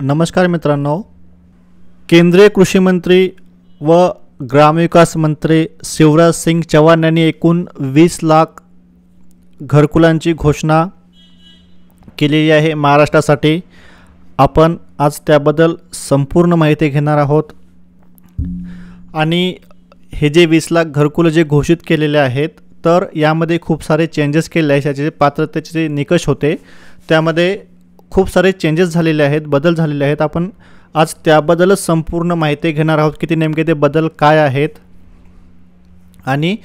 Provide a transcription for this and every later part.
नमस्कार मित्रांनो, केंद्रीय कृषी मंत्री व ग्रामविकास मंत्री शिवराज सिंग चौहान यांनी एकूण 20 लाख घरकुलांची घोषणा केलेली आहे महाराष्ट्रासाठी। आपण आज त्याबद्दल संपूर्ण माहिती घेणार आहोत आणि हे जे 20 लाख घरकुल जे घोषित केलेले आहेत तर यामध्ये खूप सारे चेंजेस केले आहेत। याचे पात्रतेचे जे निकष होते त्यामध्ये खूप सारे चेंजेस झालेले आहेत, बदल झालेले आहेत। आपण आज त्याबद्दलच संपूर्ण माहिती घेणार आहोत की ते नेमके ते बदल काय आहेत आणि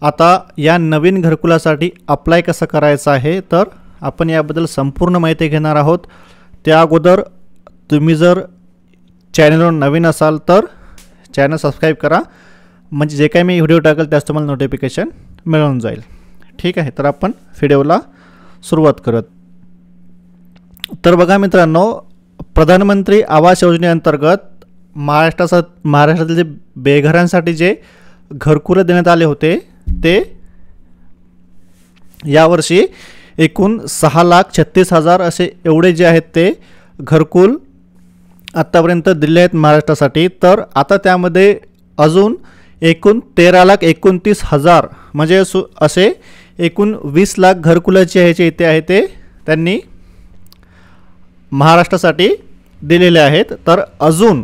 आता या नवीन घरकुलासाठी अप्लाय कसं करायचं आहे, तर आपण याबद्दल संपूर्ण माहिती घेणार आहोत। त्या अगोदर तुम्ही जर चॅनलवर नवीन असाल तर चॅनल सबस्क्राइब करा, म्हणजे जे काही मी व्हिडिओ टाकेल त्याचं तुम्हाला नोटिफिकेशन मिळून जाईल। ठीक आहे, तर आपण व्हिडिओला सुरुवात करत। तर बघा मित्रांनो, प्रधानमंत्री आवास योजनेअंतर्गत महाराष्ट्रातील जे बेघरांसाठी जे घरकुलं देण्यात आले होते ते यावर्षी एकूण 6,36,000 असे एवढे जे आहेत ते घरकुल आत्तापर्यंत दिले आहेत महाराष्ट्रासाठी। तर आता त्यामध्ये अजून एकूण 13,29,000 म्हणजे असे एकूण 20 लाख घरकुलाचे ह्याचे इथे आहे ते त्यांनी महाराष्ट्रासाठी दिलेले आहेत। तर अजून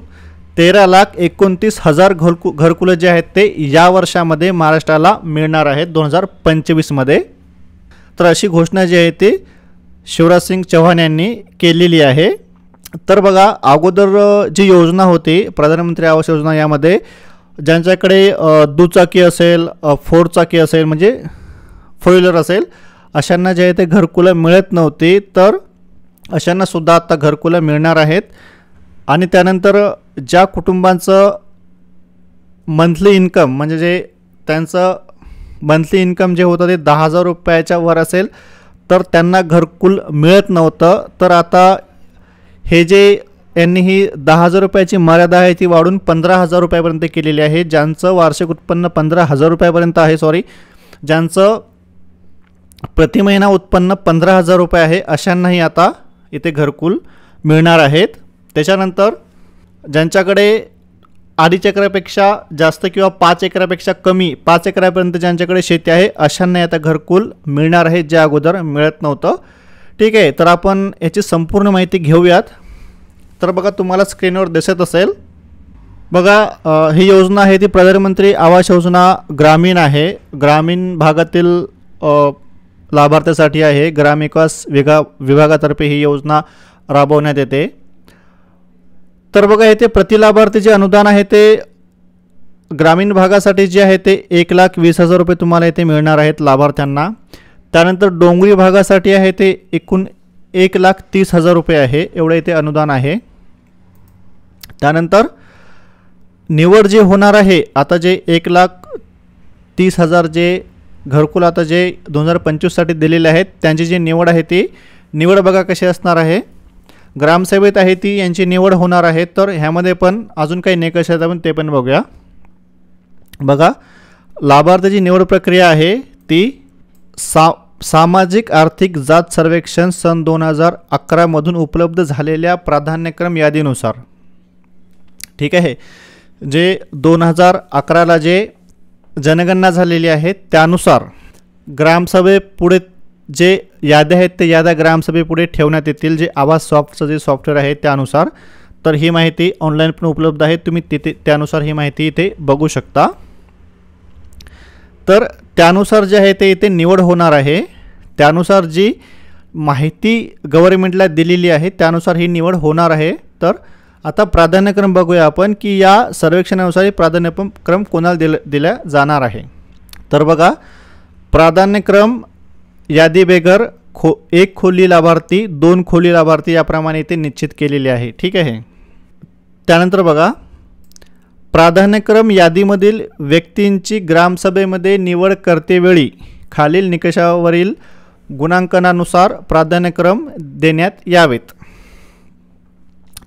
13,29,000 घरकुलं जे आहेत ते या वर्षामध्ये महाराष्ट्राला मिळणार आहेत 2025 मध्ये। तर अशी घोषणा जी आहे ती शिवराज सिंग चौहान यांनी केलेली आहे। तर बघा, अगोदर जी योजना होती प्रधानमंत्री आवास योजना, यामध्ये ज्यांच्याकडे दुचाकी असेल, 4 चाकी असेल म्हणजे 4 व्हीलर असेल, अशांना जे आहे ते घरकुलं मिळत नव्हती, तर अशांना सुद्धा आता घरकुलं मिळणार आहेत। आणि त्यानंतर ज्या कुटुंबांचं मंथली इन्कम म्हणजे जे त्यांचं मंथली इन्कम जे होतं ते 10,000 रुपयाच्या वर असेल तर त्यांना घरकुल मिळत नव्हतं। तर आता हे जे यांनी ही 10,000 रुपयाची मर्यादा आहे ती वाढून 15,000 रुपयापर्यंत केलेली आहे। ज्यांचं वार्षिक उत्पन्न 15,000 रुपयापर्यंत आहे, ज्यांचं प्रति महिना उत्पन्न 15,000 रुपये आहे, अशांनाही आता इथे घरकुल मिळणार आहेत। त्याच्यानंतर ज्यांच्याकडे 2.5 एकरापेक्षा जास्त किंवा 5 एकरापेक्षा कमी, 5 एकरापर्यंत ज्यांच्याकडे शेती आहे, अशांना आता घरकुल मिळणार आहे, जे अगोदर मिळत नव्हतं। ठीक आहे, तर आपण याची संपूर्ण माहिती घेऊयात। तर बघा, तुम्हाला स्क्रीनवर दिसत असेल बघा, ही योजना आहे ती प्रधानमंत्री आवास योजना ग्रामीण आहे, ग्रामीण भागातील लाभार्थ्यासाठी आहे। ग्रामविकास विभागातर्फे ही योजना राबवण्यात येते। तर बघा, येथे प्रति लाभार्थी जे अनुदान आहे ते ग्रामीण भागासाठी जे आहे ते 1,20,000 रुपये तुम्हाला इथे मिळणार आहेत लाभार्थ्यांना। त्यानंतर डोंगरी भागासाठी आहे ते एकूण 1,30,000 रुपये आहे, एवढे इथे अनुदान आहे। त्यानंतर निवड जे होणार आहे, आता जे 1,30,000 जे घरकुल आता जे 2025 साठी दिलेले आहेत त्यांची जी निवड आहे ती निवड बघा कशी असणार आहे, ग्रामसभेत आहे ती यांची निवड होणार आहे। तर ह्यामध्ये पण अजून काही निकष आहेत, आपण ते पण बघूया। बघा, लाभार्थीची निवड प्रक्रिया आहे ती सामाजिक आर्थिक जात सर्वेक्षण सन 2011 मधून उपलब्ध झालेल्या प्राधान्यक्रम यादीनुसार। ठीक आहे, जे 2011ला जे जनगणना झालेली आहे त्यानुसार ग्रामसभेपुढे जे याद्या आहेत ते याद्या ग्रामसभेपुढे ठेवण्यात येतील, जे आवास सॉफ्टचं जे सॉफ्टवेअर आहे त्यानुसार। तर ही माहिती ऑनलाईन पण उपलब्ध आहे, तुम्ही तिथे त्यानुसार ही माहिती इथे बघू शकता। तर त्यानुसार जे आहे ते इथे निवड होणार आहे, त्यानुसार जी माहिती गव्हर्नमेंटला दिलेली आहे त्यानुसार ही निवड होणार आहे। तर आता प्राधान्यक्रम बघूया आपण की या सर्वेक्षणानुसार प्राधान्यक्रम कोणाला दिला जाणार आहे। तर बघा, प्राधान्यक्रम यादी बेघर 1 खोली लाभार्थी, 2 खोली लाभार्थी याप्रमाणे इथे निश्चित केलेले आहे। ठीक आहे, त्यानंतर बघा, प्राधान्यक्रम यादीमधील व्यक्तींची ग्रामसभेमध्ये निवड करतेवेळी खालील निकषावरील गुणांकनानुसार प्राधान्यक्रम देण्यात यावेत।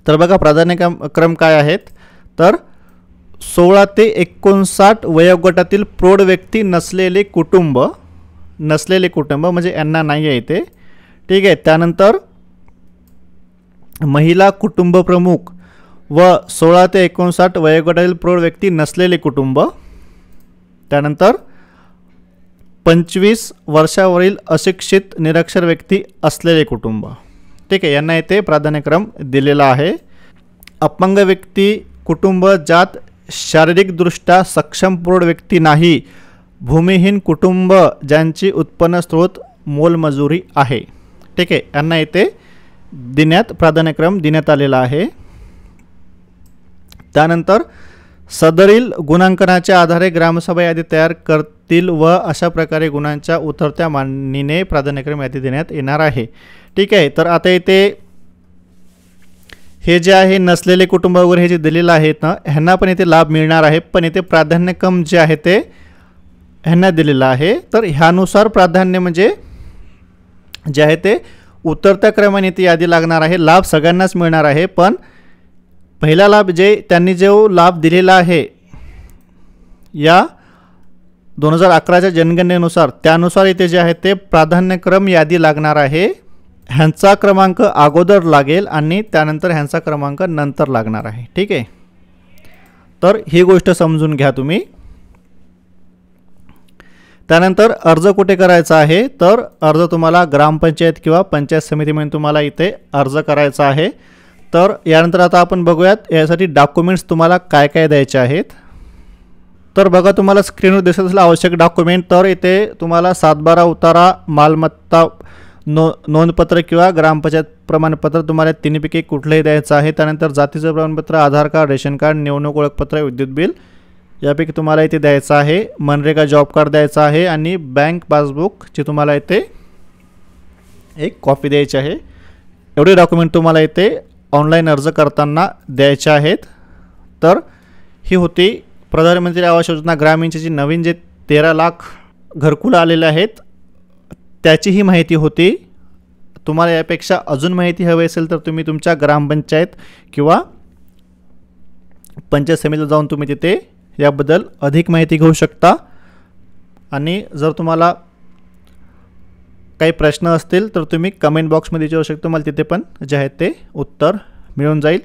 तर बघा, प्राधान्यक्रम काय आहेत, तर 16 ते 59 वयोगटातील प्रौढ व्यक्ती नसलेले कुटुंब म्हणजे यांना नाही आहे इथे। ठीक आहे, त्यानंतर महिला कुटुंब प्रमुख व 16 ते 59 वयोगटातील प्रौढ व्यक्ती नसलेले कुटुंब, त्यानंतर 25 वर्षावरील अशिक्षित निरक्षर व्यक्ती असलेले कुटुंब. ठीक आहे, यांना इथे प्राधान्यक्रम दिलेला आहे. अपंग व्यक्ती कुटुंब ज्यात शारीरिकदृष्ट्या सक्षम प्रौढ व्यक्ती नाही, भूमिहीन कुटुंब ज्यांची उत्पन्न स्रोत मोलमजुरी आहे. ठीक आहे, यांना इथे प्राधान्यक्रम देण्यात आलेला आहे. त्यानंतर सदरील गुणांकनाच्या आधारे ग्रामसभा यादी तयार करतील व अशा प्रकारे गुणांच्या उतरत्या मांडणीने प्राधान्यक्रम यादी देण्यात येणार आहे. ठीक आहे, तर आता इथे हे जे आहे नसलेले कुटुंब वगैरे हे जे दिलेलं आहेत ना, ह्यांना पण इथे लाभ मिळणार आहे, पण इथे प्राधान्यक्रम जे आहे ते ह्यांना दिलेलं आहे. तर ह्यानुसार प्राधान्य म्हणजे जे आहे ते उतरत्या क्रमाने ती यादी लागणार आहे. लाभ सगळ्यांनाच मिळणार आहे, पण पहिला लाभ जे त्यांनी जो लाभ दिलेला आहे या 2011च्या जनगणनेनुसार, त्यानुसार इथे जे आहे ते प्राधान्यक्रम यादी लागणार आहे. ह्यांचा क्रमांक अगोदर लागेल आणि त्यानंतर ह्यांचा क्रमांक नंतर लागणार आहे. ठीक आहे, तर ही गोष्ट समजून घ्या तुम्ही. त्यानंतर अर्ज कुठे करायचा आहे, तर अर्ज तुम्हाला ग्रामपंचायत किंवा पंचायत समितीमध्ये तुम्हाला इथे अर्ज करायचा आहे. तर यानंतर आता आपण बघूयात यासाठी डॉक्युमेंट्स तुम्हाला काय काय द्यायचे आहेत. तर बघा, तुम्हाला स्क्रीनवर दिसत असलेलं आवश्यक डॉक्युमेंट, तर इथे तुम्हाला 7/12 उतारा, मालमत्ता नोंदपत्र किंवा ग्रामपंचायत प्रमाणपत्र, तुम्हाला तिन्हीपैकी कुठलंही द्यायचं आहे. त्यानंतर जातीचं प्रमाणपत्र, आधार कार्ड, रेशन कार्ड, निवडणूक ओळखपत्र, विद्युत बिल यापैकी तुम्हाला इथे द्यायचं आहे. मनरेगा जॉब कार्ड द्यायचं आहे आणि बँक पासबुकची तुम्हाला इथे एक कॉपी द्यायची आहे. एवढे डॉक्युमेंट तुम्हाला इथे ऑनलाईन अर्ज करताना द्यायचे आहेत. तर ही होती प्रधानमंत्री आवास योजना ग्रामीणची जी नवीन जे 13 लाख घरकुलं आलेले आहेत त्याची ही माहिती होती. तुम्हाला यापेक्षा अजून माहिती हवी असेल तर तुम्ही तुमच्या ग्रामपंचायत किंवा पंचायत समितीला जाऊन तुम्ही तिथे याबद्दल अधिक माहिती घेऊ शकता. आणि जर तुम्हाला काही प्रश्न असतील तर तुम्ही कमेंट बॉक्समध्ये विचारू शकता, मला तिथे पण जे आहे ते उत्तर मिळून जाईल.